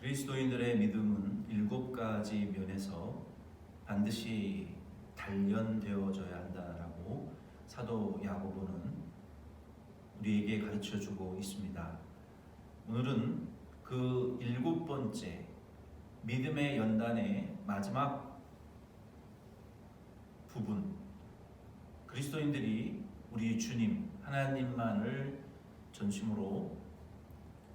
그리스도인들의 믿음은 7가지 면에서 반드시 단련되어져야 한다라고 사도 야고보는 우리에게 가르쳐주고 있습니다. 오늘은 그 7번째 믿음의 연단의 마지막 부분, 그리스도인들이 우리 주님 하나님만을 전심으로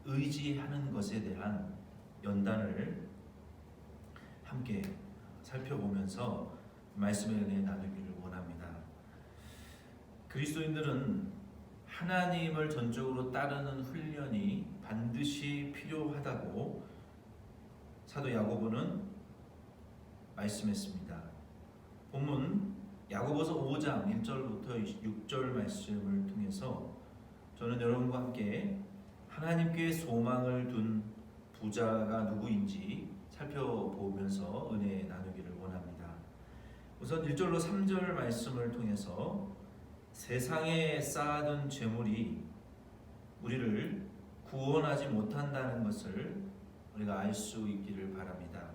의지하는 것에 대한 연단을 함께 살펴보면서 말씀의 은혜 나누기를 원합니다. 그리스도인들은 하나님을 전적으로 따르는 훈련이 반드시 필요하다고 사도 야고보는 말씀했습니다. 본문 야고보서 5장 1절부터 6절 말씀을 통해서 저는 여러분과 함께 하나님께 소망을 둔 부자가 누구인지 살펴보면서 은혜 나누기를 원합니다. 우선 1절로 3절 말씀을 통해서 세상에 쌓아둔 재물이 우리를 구원하지 못한다는 것을 우리가 알 수 있기를 바랍니다.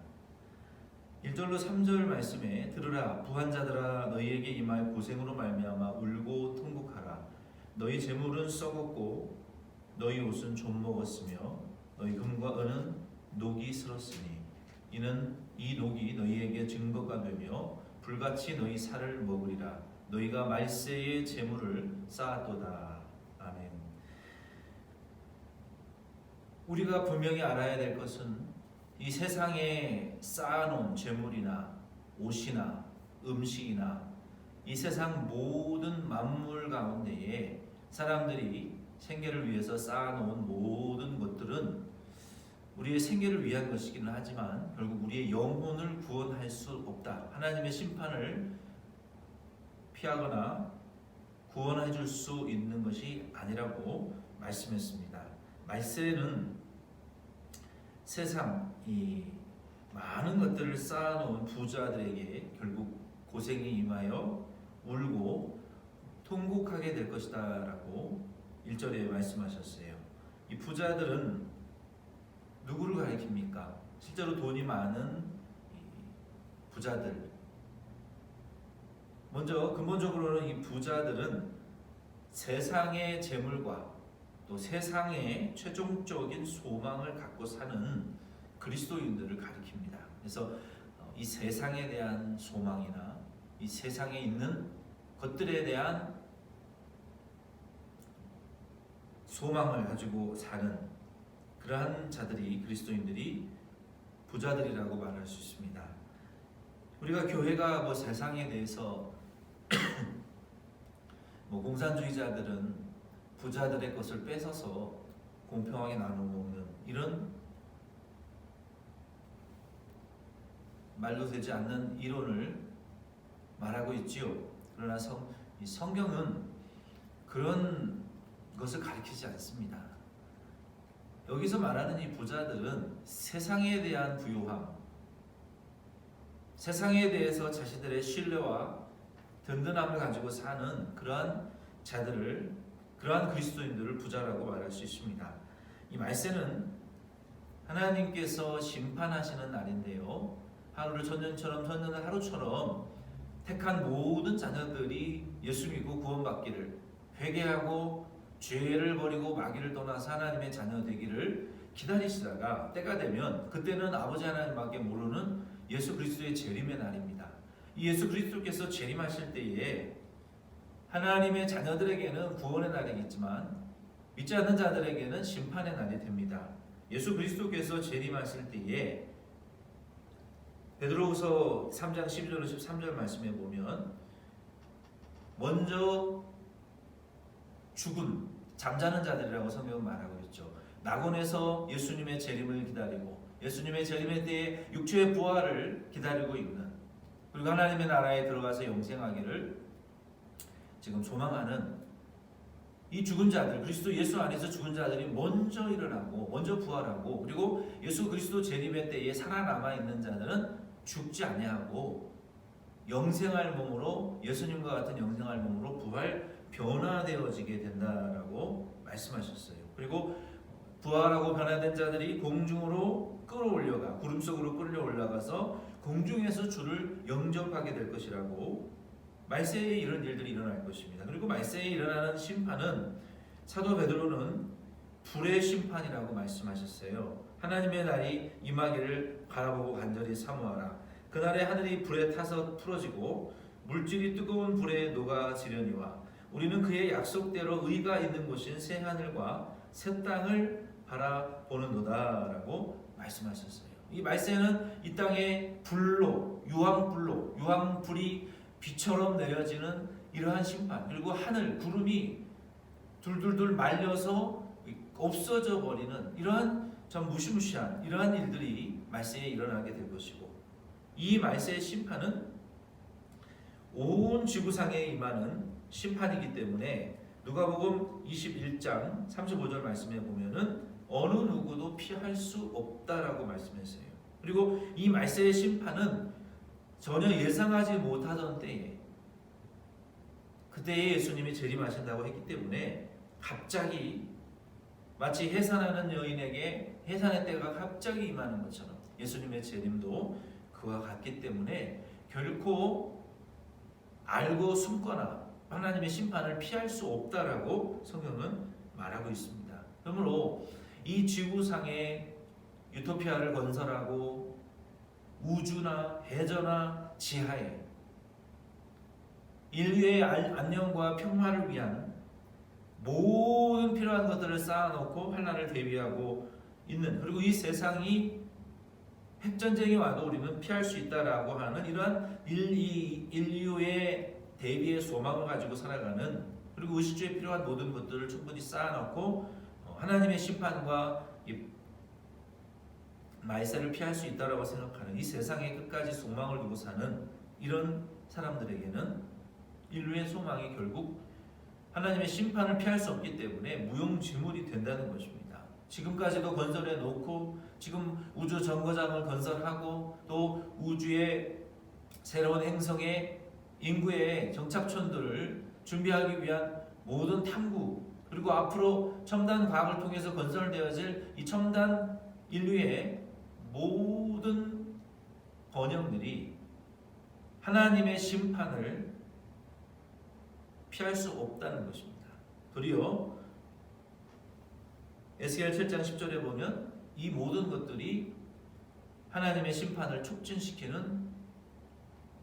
1절로 3절 말씀에 들으라 부한자들아 너희에게 임할 고생으로 말미암아 울고 통곡하라. 너희 재물은 썩었고 너희 옷은 좀 먹었으며 너희 금과 은은 녹이 슬었으니 이는 이 녹이 너희에게 증거가 되며 불같이 너희 살을 먹으리라. 너희가 말세의 재물을 쌓았도다. 아멘. 우리가 분명히 알아야 될 것은 이 세상에 쌓아놓은 재물이나 옷이나 음식이나 이 세상 모든 만물 가운데에 사람들이 생계를 위해서 쌓아놓은 모든 것들은 우리의 생계를 위한 것이기는 하지만 결국 우리의 영혼을 구원할 수 없다. 하나님의 심판을 피하거나 구원해 줄 수 있는 것이 아니라고 말씀했습니다. 말세는 세상 이 많은 것들을 쌓아놓은 부자들에게 결국 고생이 임하여 울고 통곡하게 될 것이다 라고 1절에 말씀하셨어요. 이 부자들은 누구를 가리킵니까? 실제로 돈이 많은 부자들. 먼저 근본적으로는 이 부자들은 세상의 재물과 또 세상의 최종적인 소망을 갖고 사는 그리스도인들을 가리킵니다. 그래서 이 세상에 대한 소망이나 이 세상에 있는 것들에 대한 소망을 가지고 사는 그러한 자들이 그리스도인들이 부자들이라고 말할 수 있습니다. 우리가 교회가 세상에 대해서 공산주의자들은 부자들의 것을 뺏어서 공평하게 나눠 먹는 이런 말로 되지 않는 이론을 말하고 있지요. 그러나 성경은 그런 것을 가리키지 않습니다. 여기서 말하는 이 부자들은 세상에 대한 부요함, 세상에 대해서 자신들의 신뢰와 든든함을 가지고 사는 그러한 자들을, 그러한 그리스도인들을 부자라고 말할 수 있습니다. 이 말세는 하나님께서 심판하시는 날인데요, 하루를 천년처럼 천년을 하루처럼 택한 모든 자녀들이 예수 믿고 구원받기를, 회개하고 죄를 버리고 마귀를 떠나서 하나님의 자녀 되기를 기다리시다가 때가 되면 그때는 아버지 하나님밖에 모르는 예수 그리스도의 재림의 날입니다. 이 예수 그리스도께서 재림하실 때에 하나님의 자녀들에게는 구원의 날이겠지만 믿지 않는 자들에게는 심판의 날이 됩니다. 예수 그리스도께서 재림하실 때에 베드로후서 3장 12절로 13절 말씀에 보면 먼저 죽은 잠자는 자들이라고 성경은 말하고 있죠. 낙원에서 예수님의 재림을 기다리고 예수님의 재림의 때에 육체의 부활을 기다리고 있는, 그리고 하나님의 나라에 들어가서 영생하기를 지금 소망하는 이 죽은 자들, 그리스도 예수 안에서 죽은 자들이 먼저 일어나고 먼저 부활하고, 그리고 예수 그리스도 재림의 때에 살아남아 있는 자들은 죽지 아니하고 영생할 몸으로, 예수님과 같은 영생할 몸으로 부활 변화되어지게 된다라고 말씀하셨어요. 그리고 부활하고 변화된 자들이 공중으로 끌어올려가 구름 속으로 끌어올라가서 공중에서 주를 영접하게 될 것이라고 말세에 이런 일들이 일어날 것입니다. 그리고 말세에 일어나는 심판은 사도 베드로는 불의 심판이라고 말씀하셨어요. 하나님의 날이 임하기를 바라보고 간절히 사모하라. 그날에 하늘이 불에 타서 풀어지고 물질이 뜨거운 불에 녹아지려니와 우리는 그의 약속대로 의가 있는 곳인 새 하늘과 새 땅을 바라보는도다라고 말씀하셨어요. 이 말세는 이 땅에 불로 유황불이 비처럼 내려지는 이러한 심판, 그리고 하늘 구름이 둘둘둘 말려서 없어져 버리는 이러한 참 무시무시한 이러한 일들이 말세에 일어나게 될 것이고, 이 말세의 심판은 온 지구상에 임하는 심판이기 때문에 누가복음 21장 35절 말씀에 보면은 어느 누구도 피할 수 없다라고 말씀했어요. 그리고 이 말세의 심판은 전혀 예상하지 못하던 때에, 그때에 예수님이 재림하신다고 했기 때문에 갑자기 마치 해산하는 여인에게 해산의 때가 갑자기 임하는 것처럼 예수님의 재림도 그와 같기 때문에 결코 알고 숨거나 하나님의 심판을 피할 수 없다라고 성경은 말하고 있습니다. 그러므로 이 지구상에 유토피아를 건설하고 우주나 해저나 지하에 인류의 안녕과 평화를 위한 모든 필요한 것들을 쌓아놓고 환난을 대비하고 있는, 그리고 이 세상이 핵전쟁이 와도 우리는 피할 수 있다라고 하는 이러한 인류의 대비의 소망을 가지고 살아가는, 그리고 의식주에 필요한 모든 것들을 충분히 쌓아놓고 하나님의 심판과 말세를 피할 수 있다라고 생각하는 이 세상의 끝까지 소망을 두고 사는 이런 사람들에게는 인류의 소망이 결국 하나님의 심판을 피할 수 없기 때문에 무용지물이 된다는 것입니다. 지금까지도 건설해 놓고 지금 우주 정거장을 건설하고 또 우주의 새로운 행성의 인구의 정착촌들을 준비하기 위한 모든 탐구, 그리고 앞으로 첨단 과학을 통해서 건설되어질 이 첨단 인류의 모든 번영들이 하나님의 심판을 피할 수 없다는 것입니다. 도리어 에스겔 7장 10절에 보면 이 모든 것들이 하나님의 심판을 촉진시키는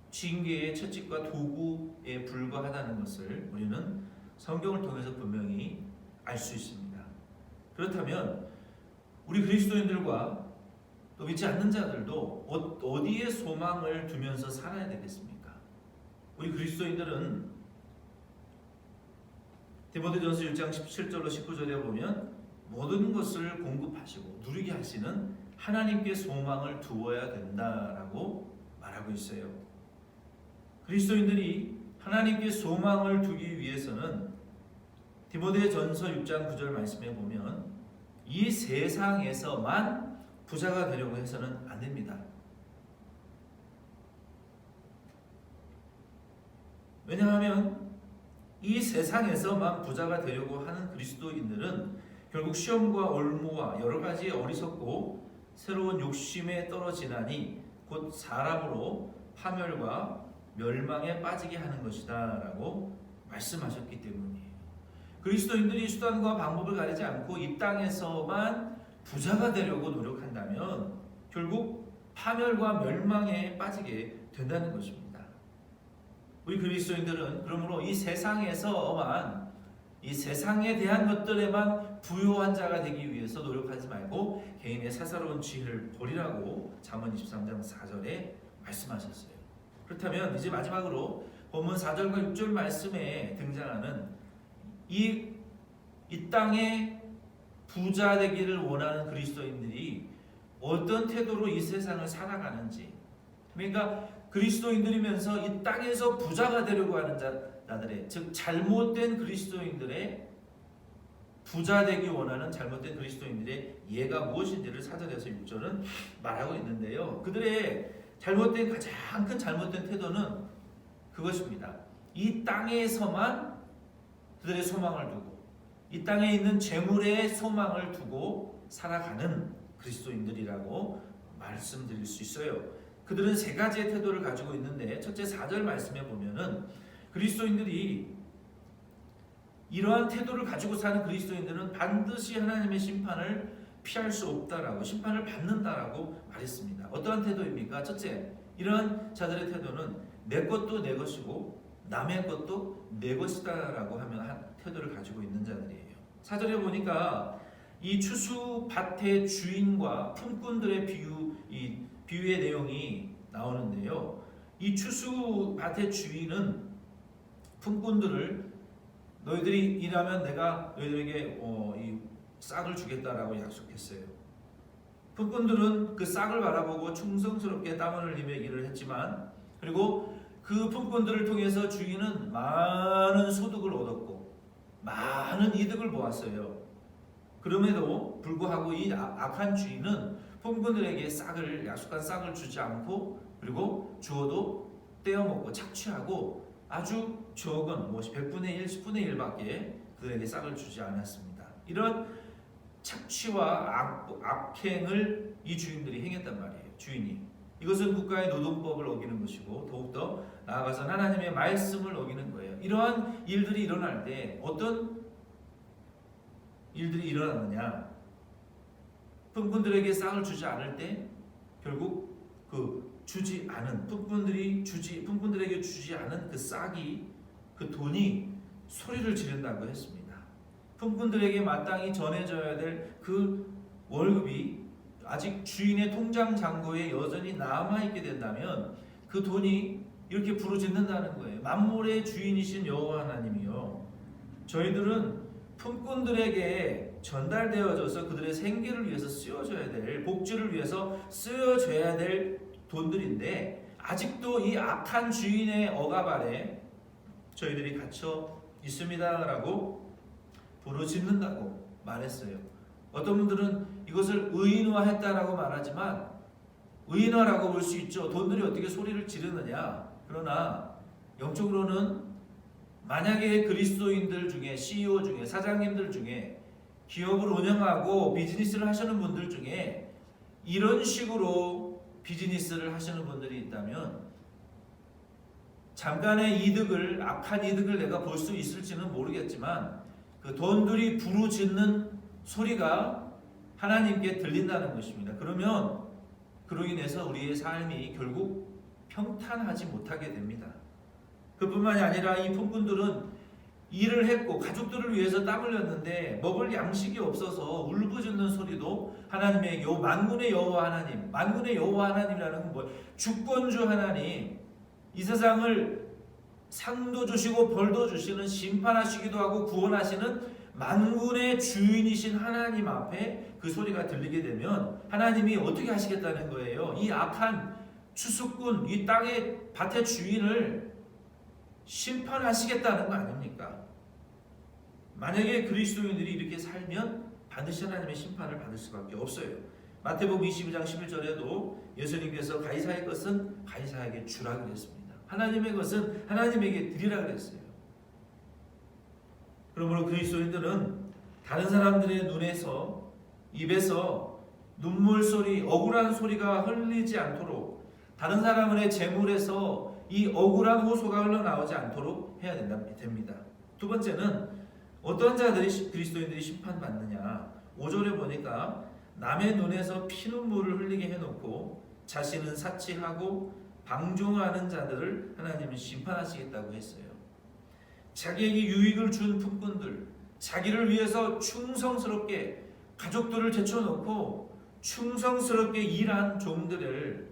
징계의 채찍과 도구에 불과하다는 것을 우리는 성경을 통해서 분명히 알 수 있습니다. 그렇다면 우리 그리스도인들과 또 믿지 않는 자들도 어디에 소망을 두면서 살아야 되겠습니까? 우리 그리스도인들은 디모데전서 1장 17절로 19절에 보면 모든 것을 공급하시고 누리게 하시는 하나님께 소망을 두어야 된다라고 말하고 있어요. 그리스도인들이 하나님께 소망을 두기 위해서는 디모데전서 6장 9절 말씀에 보면 이 세상에서만 부자가 되려고 해서는 안 됩니다. 왜냐하면 이 세상에서만 부자가 되려고 하는 그리스도인들은 결국 시험과 올무와 여러 가지 어리석고 새로운 욕심에 떨어지나니 곧 사람으로 파멸과 멸망에 빠지게 하는 것이다 라고 말씀하셨기 때문이에요. 그리스도인들이 수단과 방법을 가리지 않고 이 땅에서만 부자가 되려고 노력한다면 결국 파멸과 멸망에 빠지게 된다는 것입니다. 우리 그리스도인들은 그러므로 이 세상에서만, 이 세상에 대한 것들에만 부유한 자가 되기 위해서 노력하지 말고 개인의 사사로운 지혜를 버리라고 잠언 23장 4절에 말씀하셨어요. 그렇다면 이제 마지막으로 본문 4절과 6절 말씀에 등장하는 이 땅에 부자 되기를 원하는 그리스도인들이 어떤 태도로 이 세상을 살아가는지, 그러니까 그리스도인들이면서 이 땅에서 부자가 되려고 하는 자들의, 즉 잘못된 그리스도인들의, 부자 되기 원하는 잘못된 그리스도인들의 예가 무엇인지를 4절에서 6절은 말하고 있는데요. 그들의 잘못된, 가장 큰 잘못된 태도는 그것입니다. 이 땅에서만 그들의 소망을 두고 이 땅에 있는 재물에 소망을 두고 살아가는 그리스도인들이라고 말씀드릴 수 있어요. 그들은 세 가지의 태도를 가지고 있는데, 첫째 4절 말씀에 보면은 그리스도인들이 이러한 태도를 가지고 사는 그리스도인들은 반드시 하나님의 심판을 피할 수 없다라고, 심판을 받는다라고 말했습니다. 어떠한 태도입니까? 첫째, 이러한 자들의 태도는 내 것도 내 것이고 남의 것도 내 것이다라고 하면 한 태도를 가지고 있는 자들이에요. 4절에 보니까 이 추수밭의 주인과 품꾼들의 비유의 내용이 나오는데요. 이 추수밭의 주인은 품꾼들을 너희들이 일하면 내가 너희들에게 이 싹을 주겠다라고 약속했어요. 품꾼들은 그 싹을 바라보고 충성스럽게 땀을 흘리며 일을 했지만, 그리고 그 품꾼들을 통해서 주인은 많은 소득을 얻었고 많은 이득을 보았어요. 그럼에도 불구하고 이 악한 주인은 품꾼들에게 약속한 싹을 주지 않고, 그리고 주어도 떼어먹고 착취하고 아주 적은 100분의 1, 10분의 1밖에 그들에게 싹을 주지 않았습니다. 이런 착취와 악행을 이 주인들이 행했단 말이에요. 주인이. 이것은 국가의 노동법을 어기는 것이고 더욱더 나아가서 하나님의 말씀을 어기는 거예요. 이러한 일들이 일어날 때 어떤 일들이 일어나느냐? 품꾼들에게 싹을 주지 않을 때 결국 품꾼들에게 주지 않은 그 싹이, 그 돈이 소리를 지른다고 했습니다. 품꾼들에게 마땅히 전해져야 될 그 월급이 아직 주인의 통장 잔고에 여전히 남아있게 된다면 그 돈이 이렇게 부르짖는다는 거예요. 만물의 주인이신 여호와 하나님이요, 저희들은 품꾼들에게 전달되어져서 그들의 생계를 위해서 쓰여져야 될, 복지를 위해서 쓰여져야 될 돈들인데 아직도 이 악한 주인의 억압 아래 저희들이 갇혀 있습니다라고 부르짖는다고 말했어요. 어떤 분들은 이것을 의인화했다라고 말하지만, 의인화라고 볼 수 있죠. 돈들이 어떻게 소리를 지르느냐. 그러나 영적으로는 만약에 그리스도인들 중에, CEO 중에, 사장님들 중에, 기업을 운영하고 비즈니스를 하시는 분들 중에 이런 식으로 비즈니스를 하시는 분들이 있다면 잠깐의 이득을, 악한 이득을 내가 볼 수 있을지는 모르겠지만 그 돈들이 부르짖는 소리가 하나님께 들린다는 것입니다. 그러면 그로 인해서 우리의 삶이 결국 평탄하지 못하게 됩니다. 그뿐만이 아니라 이 품꾼들은 일을 했고 가족들을 위해서 땀 흘렸는데 먹을 양식이 없어서 울부짖는 소리도 하나님의 만군의 여호와 하나님, 만군의 여호와 하나님이라는 건 뭐예요? 주권주 하나님, 이 세상을 상도 주시고 벌도 주시는, 심판하시기도 하고 구원하시는 만군의 주인이신 하나님 앞에 그 소리가 들리게 되면 하나님이 어떻게 하시겠다는 거예요? 이 악한 추수꾼, 이 땅의 밭의 주인을 심판하시겠다는 거 아닙니까? 만약에 그리스도인들이 이렇게 살면 반드시 하나님의 심판을 받을 수밖에 없어요. 마태복음 22장 11절에도 예수님께서 가이사의 것은 가이사에게 주라 그랬습니다. 하나님의 것은 하나님에게 드리라 그랬어요. 그러므로 그리스도인들은 다른 사람들의 눈에서, 입에서 눈물 소리, 억울한 소리가 흘리지 않도록, 다른 사람의 재물에서 이 억울한 호소가 흘러나오지 않도록 해야 됩니다. 두 번째는 어떤 자들이 그리스도인들이 심판받느냐. 5절에 보니까 남의 눈에서 피눈물을 흘리게 해놓고 자신은 사치하고 방종하는 자들을 하나님은 심판하시겠다고 했어요. 자기에게 유익을 준 품꾼들, 자기를 위해서 충성스럽게 가족들을 제쳐놓고 충성스럽게 일한 종들을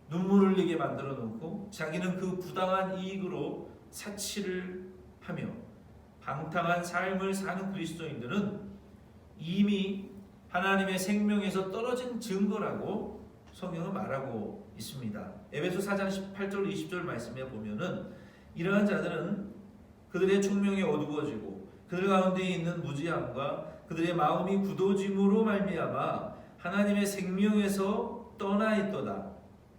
눈물 흘리게 만들어 놓고 자기는 그 부당한 이익으로 사치를 하며 방탕한 삶을 사는 그리스도인들은 이미 하나님의 생명에서 떨어진 증거라고 성경은 말하고 있습니다. 에베소 4장 18절 20절 말씀에 보면은 이러한 자들은 그들의 총명이 어두워지고 그들 가운데 있는 무지함과 그들의 마음이 굳어짐으로 말미암아 하나님의 생명에서 떠나 있도다.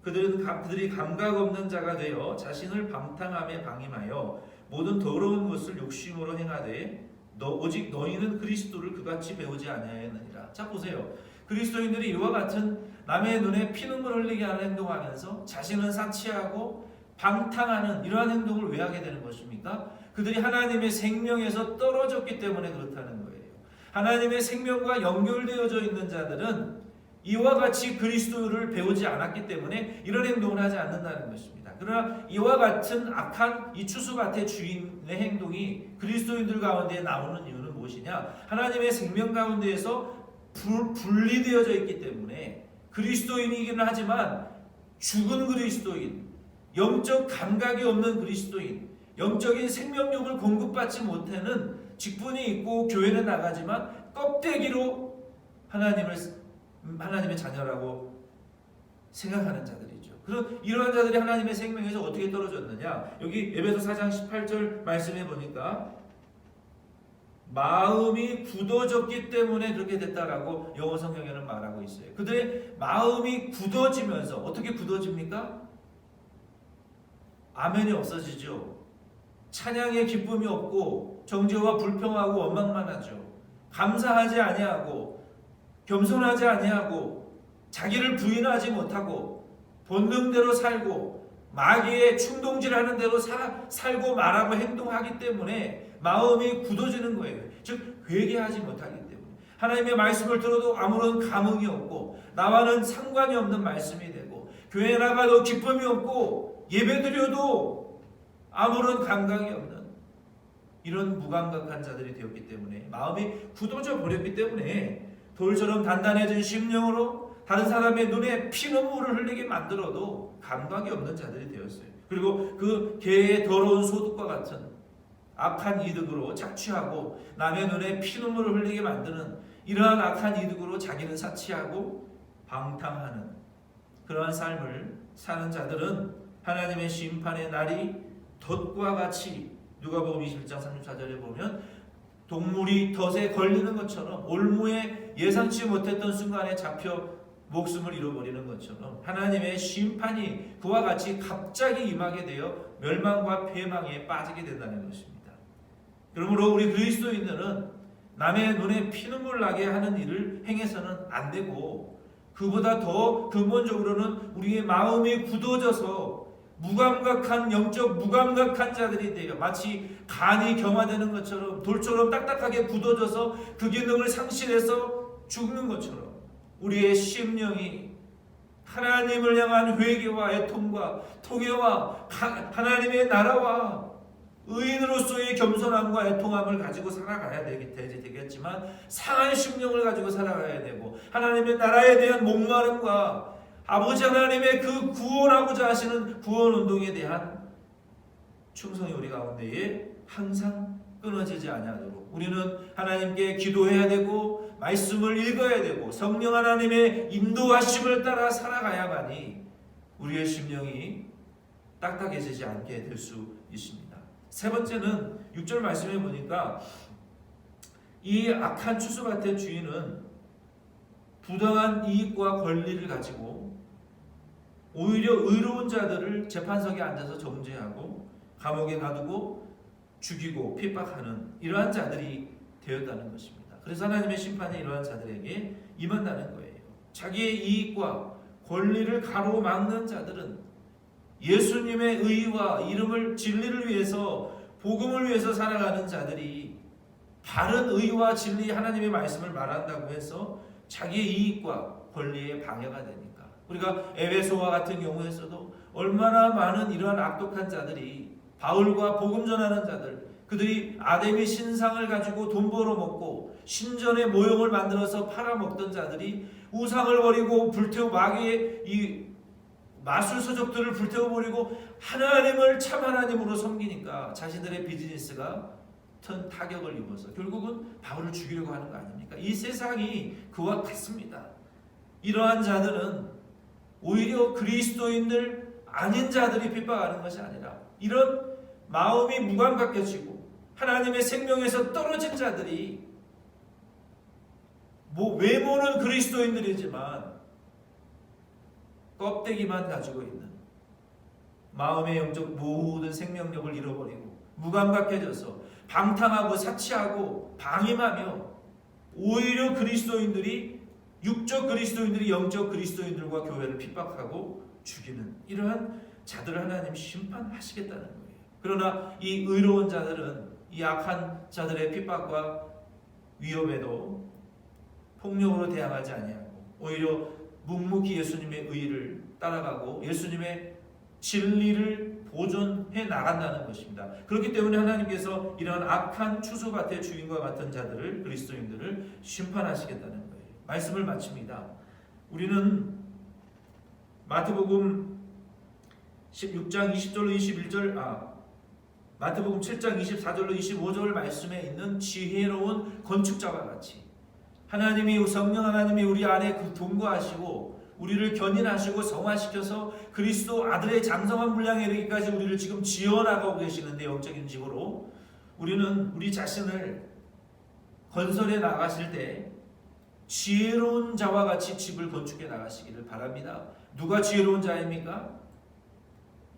그들이 감각 없는 자가 되어 자신을 방탕함에 방임하여 모든 더러운 것을 욕심으로 행하되 오직 너희는 그리스도를 그같이 배우지 아니하였느니라. 자 보세요. 그리스도인들이 이와 같은 남의 눈에 피눈물 흘리게 하는 행동하면서 자신은 사치하고 방탕하는 이러한 행동을 왜 하게 되는 것입니까? 그들이 하나님의 생명에서 떨어졌기 때문에 그렇다는 거예요. 하나님의 생명과 연결되어져 있는 자들은 이와 같이 그리스도를 배우지 않았기 때문에 이런 행동을 하지 않는다는 것입니다. 그러나 이와 같은 악한 이 추수밭의 주인의 행동이 그리스도인들 가운데 나오는 이유는 무엇이냐? 하나님의 생명 가운데에서 분리되어져 있기 때문에 그리스도인이기는 하지만 죽은 그리스도인, 영적 감각이 없는 그리스도인, 영적인 생명력을 공급받지 못하는 직분이 있고 교회는 나가지만 껍데기로 하나님의 자녀라고 생각하는 자들이죠. 그런 이러한 자들이 하나님의 생명에서 어떻게 떨어졌느냐? 여기 에베소 4장 18절 말씀해 보니까 마음이 굳어졌기 때문에 그렇게 됐다라고 영어 성경에는 말하고 있어요. 그들의 마음이 굳어지면서 어떻게 굳어집니까? 아멘이 없어지죠. 찬양의 기쁨이 없고 정죄와 불평하고 원망만 하죠. 감사하지 아니하고 겸손하지 아니하고 자기를 부인하지 못하고 본능대로 살고 마귀의 충동질하는 대로 살고 말하고 행동하기 때문에 마음이 굳어지는 거예요. 즉 회개하지 못하기 때문에 하나님의 말씀을 들어도 아무런 감흥이 없고 나와는 상관이 없는 말씀이 되고 교회에 나가도 기쁨이 없고 예배드려도 아무런 감각이 없는 이런 무감각한 자들이 되었기 때문에 마음이 굳어져 버렸기 때문에 돌처럼 단단해진 심령으로 다른 사람의 눈에 피눈물을 흘리게 만들어도 감각이 없는 자들이 되었어요. 그리고 그 개의 더러운 소득과 같은 악한 이득으로 착취하고 남의 눈에 피눈물을 흘리게 만드는 이러한 악한 이득으로 자기는 사치하고 방탕하는 그러한 삶을 사는 자들은 하나님의 심판의 날이 덫과 같이 누가복음 21장 34절에 보면 동물이 덫에 걸리는 것처럼 올무에 예상치 못했던 순간에 잡혀 목숨을 잃어버리는 것처럼 하나님의 심판이 그와 같이 갑자기 임하게 되어 멸망과 패망에 빠지게 된다는 것입니다. 그러므로 우리 그리스도인들은 남의 눈에 피눈물 나게 하는 일을 행해서는 안 되고 그보다 더 근본적으로는 우리의 마음이 굳어져서 영적 무감각한 자들이 되어 마치 간이 경화되는 것처럼 돌처럼 딱딱하게 굳어져서 그 기능을 상실해서 죽는 것처럼 우리의 심령이 하나님을 향한 회개와 애통과 통회와 하나님의 나라와 의인으로서의 겸손함과 애통함을 가지고 살아가야 되겠지만 상한 심령을 가지고 살아가야 되고 하나님의 나라에 대한 목마름과 아버지 하나님의 그 구원하고자 하시는 구원운동에 대한 충성이 우리 가운데에 항상 끊어지지 아니하도록 우리는 하나님께 기도해야 되고 말씀을 읽어야 되고 성령 하나님의 인도하심을 따라 살아가야만이 우리의 심령이 딱딱해지지 않게 될 수 있습니다. 세 번째는 6절 말씀에 보니까 이 악한 추수밭의 주인은 부당한 이익과 권리를 가지고 오히려 의로운 자들을 재판석에 앉아서 정죄하고 감옥에 가두고 죽이고 핍박하는 이러한 자들이 되었다는 것입니다. 그래서 하나님의 심판이 이러한 자들에게 임한다는 거예요. 자기의 이익과 권리를 가로막는 자들은 예수님의 의와 진리를 위해서 복음을 위해서 살아가는 자들이 바른 의와 진리 하나님의 말씀을 말한다고 해서 자기의 이익과 권리에 방해가 되니까 우리가 에베소와 같은 경우에서도 얼마나 많은 이러한 악독한 자들이 바울과 복음 전하는 자들 그들이 아데미 신상을 가지고 돈 벌어먹고 신전의 모형을 만들어서 팔아먹던 자들이 우상을 버리고 마귀의 이 마술서적들을 불태워버리고 하나님을 참 하나님으로 섬기니까 자신들의 비즈니스가 큰 타격을 입어서 결국은 바울을 죽이려고 하는 거 아닙니까? 이 세상이 그와 같습니다. 이러한 자들은 오히려 그리스도인들 아닌 자들이 핍박하는 것이 아니라 이런 마음이 무감각해지고 하나님의 생명에서 떨어진 자들이 외모는 그리스도인들이지만 껍데기만 가지고 있는 마음의 영적 모든 생명력을 잃어버리고 무감각해져서 방탕하고 사치하고 방임하며 오히려 육적 그리스도인들이 영적 그리스도인들과 교회를 핍박하고 죽이는 이러한 자들을 하나님 심판하시겠다는 거예요. 그러나 이 의로운 자들은 이 악한 자들의 핍박과 위협에도 폭력으로 대항하지 아니하고 오히려 묵묵히 예수님의 의를 따라가고 예수님의 진리를 보존해 나간다는 것입니다. 그렇기 때문에 하나님께서 이런 악한 추수밭의 주인과 같은 자들을, 그리스도인들을 심판하시겠다는 거예요. 말씀을 마칩니다. 우리는 마태복음 16장 20절로 21절 마태복음 7장 24절로 25절 말씀에 있는 지혜로운 건축자와 같이 하나님이 성령 하나님이 우리 안에 동거하시고 우리를 견인하시고 성화시켜서 그리스도 아들의 장성한 분량에 이르기까지 우리를 지금 지어나가고 계시는데 영적인 집으로 우리는 우리 자신을 건설해 나가실 때 지혜로운 자와 같이 집을 건축해 나가시기를 바랍니다. 누가 지혜로운 자입니까?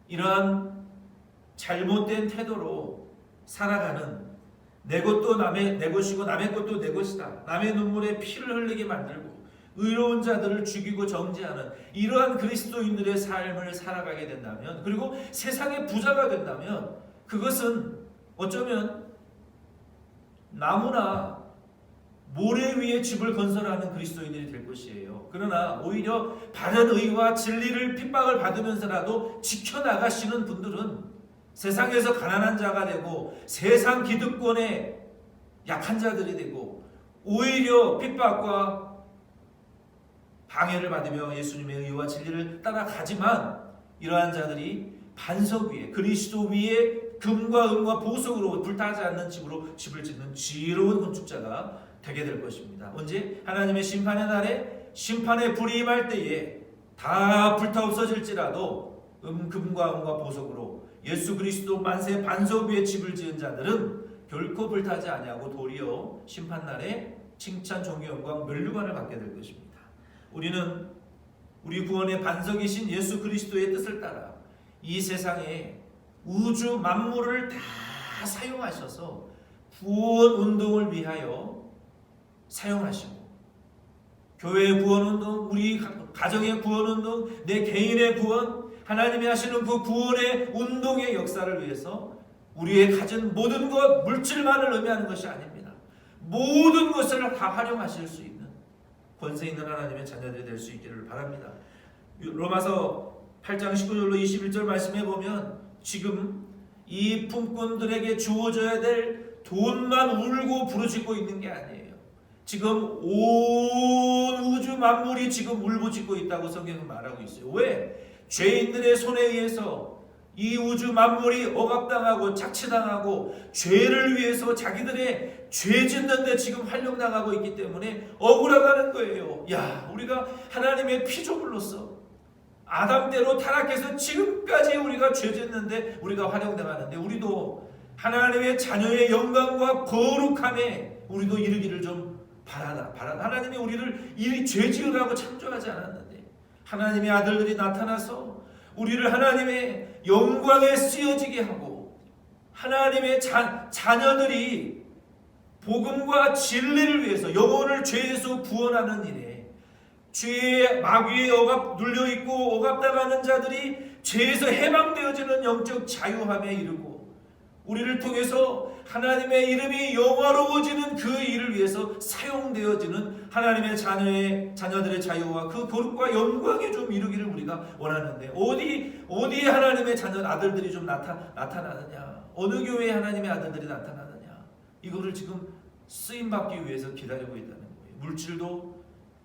이러한 잘못된 태도로 살아가는 내 것도 내 것이고 남의 것도 내 것이다. 남의 눈물에 피를 흘리게 만들고 의로운 자들을 죽이고 정죄하는 이러한 그리스도인들의 삶을 살아가게 된다면 그리고 세상의 부자가 된다면 그것은 어쩌면 나무나 모래 위에 집을 건설하는 그리스도인들이 될 것이에요. 그러나 오히려 바른 의와 진리를 핍박을 받으면서라도 지켜나가시는 분들은 세상에서 가난한 자가 되고 세상 기득권의 약한 자들이 되고 오히려 핍박과 방해를 받으며 예수님의 의와 진리를 따라가지만 이러한 자들이 반석 위에 그리스도 위에 금과 은과 보석으로 불타지 않는 집을 짓는 지혜로운 건축자가 되게 될 것입니다. 언제? 하나님의 심판의 날에 심판의 불이 임할 때에 다 불타 없어질지라도 금과 은과 보석으로 예수 그리스도 만세 반석 위에 집을 지은 자들은 결코 불타지 아니하고 도리어 심판날에 칭찬, 존귀, 영광, 면류관을 받게 될 것입니다. 우리는 우리 구원의 반석이신 예수 그리스도의 뜻을 따라 이 세상에 우주 만물을 다 사용하셔서 구원 운동을 위하여 사용하시고 교회의 구원 운동, 우리 가정의 구원 운동, 내 개인의 구원, 하나님이 하시는 그 구원의 운동의 역사를 위해서 우리의 가진 모든 것, 물질만을 의미하는 것이 아닙니다. 모든 것을 다 활용하실 수 있는 권세 있는 하나님의 자녀들이 될 수 있기를 바랍니다. 로마서 8장 19절로 21절 말씀해 보면 지금 이 품꾼들에게 주어져야 될 돈만 울고 부르짖고 있는 게 아니에요. 지금 온 우주 만물이 지금 울부짖고 있다고 성경은 말하고 있어요. 왜? 죄인들의 손에 의해서 이 우주 만물이 억압당하고 착취당하고 죄를 위해서 자기들의 죄 짓는데 지금 활용당하고 있기 때문에 억울하다는 거예요. 야, 우리가 하나님의 피조물로서 아담 때로 타락해서 지금까지 우리가 죄 짓는데 우리가 활용당하는데 우리도 하나님의 자녀의 영광과 거룩함에 우리도 이르기를 좀 바라다. 하나님이 우리를 이 죄 지으라고 창조하지 않았는데 하나님의 아들들이 나타나서 우리를 하나님의 영광에 쓰여지게 하고 하나님의 자녀들이 복음과 진리를 위해서 영혼을 죄에서 구원하는 일에 죄의 마귀에 눌려있고 억압당하는 자들이 죄에서 해방되어지는 영적 자유함에 이르고 우리를 통해서 하나님의 이름이 영화로워지는 그 일을 위해서 사용되어지는 하나님의 자녀들의 자유와 그 거룩과 영광에 좀 이루기를 우리가 원하는데 어디에 하나님의 아들들이 좀 나타나느냐, 어느 교회에 하나님의 아들들이 나타나느냐, 이거를 지금 쓰임받기 위해서 기다리고 있다는 거예요. 물질도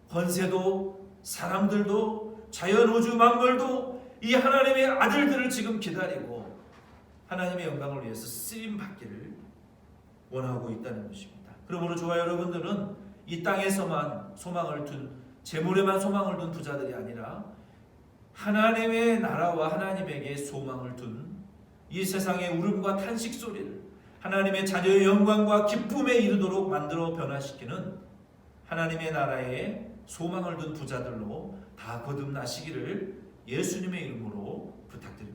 권세도 사람들도 자연 우주 만물도 이 하나님의 아들들을 지금 기다리고 하나님의 영광을 위해서 쓰임받기를 원하고 있다는 것입니다. 그러므로 저와 여러분들은 이 땅에서만 소망을 둔, 재물에만 소망을 둔 부자들이 아니라 하나님의 나라와 하나님에게 소망을 둔 이 세상의 울음과 탄식 소리를 하나님의 자녀의 영광과 기쁨에 이르도록 만들어 변화시키는 하나님의 나라에 소망을 둔 부자들로 다 거듭나시기를 예수님의 이름으로 부탁드립니다.